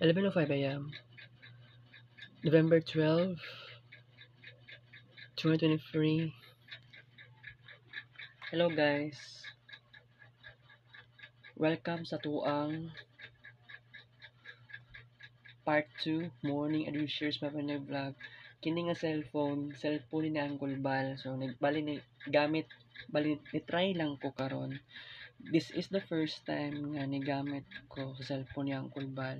11:05 AM, November 12, 2023. Hello guys. Welcome sa tuang part 2 morning adventures Mapanay vlog. Kini nga cellphone ni na Uncle Bal. So nagbali ni gamit bali ni try lang ko karon. This is the first time nga ni gamit ko sa cellphone ni Uncle Bal.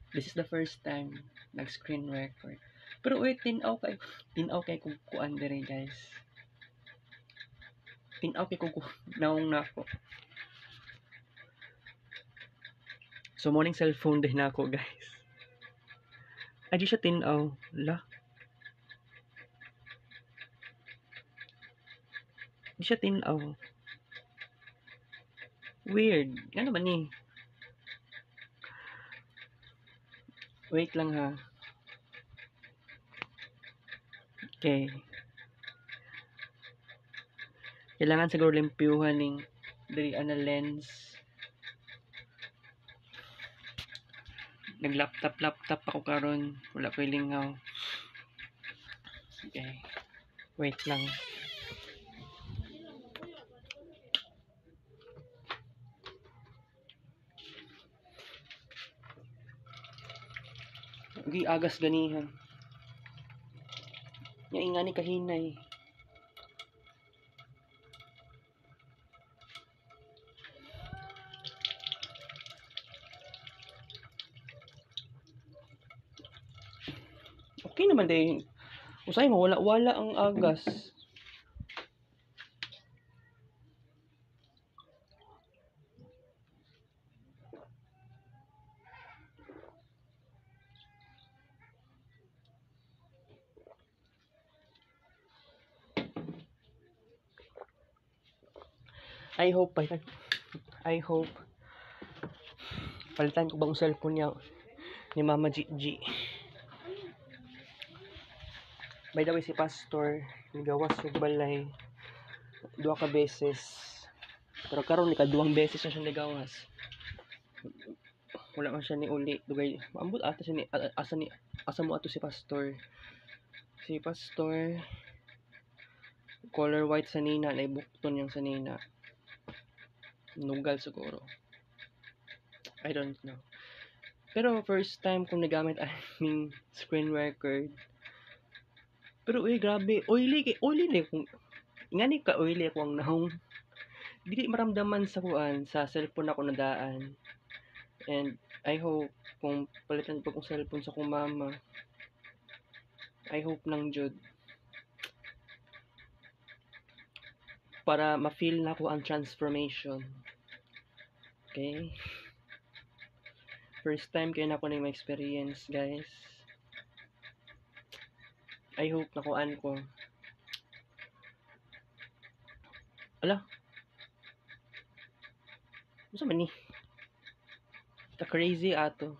This is the first time nag-screen record. Pero wait, tinaw kay kung kuan dire guys. Tinaw kay kung naong nako. So morning cellphone din ako guys. Ay di siya tinaw. La. Di siya tinaw. Weird. Ano ba ni? Wait lang ha. Okay. Kailangan siguro limpyuhan ning diri ana lens. Nag-laptop ako karon. Wala ko lingaw. Okay. Wait lang. Gi agas ganihan. Nya ingani kahinay. Okay naman day. Usay mo wala ang agas. I hope palitan ko bang cellphone niya ni Mama Gigi. By the way, si Pastor nagawas sa balay duha ka beses. Pero karon ni kaduhang beses na siya nagawas. Wala man siya ni uli dugay. Maambot ata siya ni asa mo ato si Pastor. Si Pastor color white sa nina, naibukton yung sa nina. Nugal siguro. I don't know. Pero first time kong nagamit aming screen record. Pero grabe, oily na kung ngani ka oily ako ang nahong. Dili maramdaman sa kuan sa cellphone ako nadaan. And I hope kung palitan ko kong cellphone sa kong mama. I hope nang jud para ma-feel na ko ang transformation. Okay? First time kayo na ko na ma-experience, guys. I hope nakuan ko. Ala. Ano man ni? Ta crazy ato.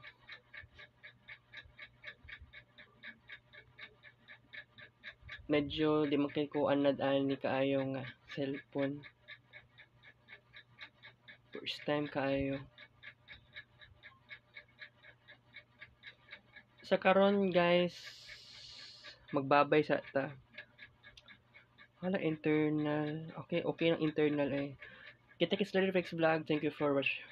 Medyo di man kay ko anad-an ni kaayo nga cellphone. First time kaayo. Sa karon guys, magbabay sa ta. Wala internal. Okay ang internal eh. Kita kits Vlog. Thank you for watching.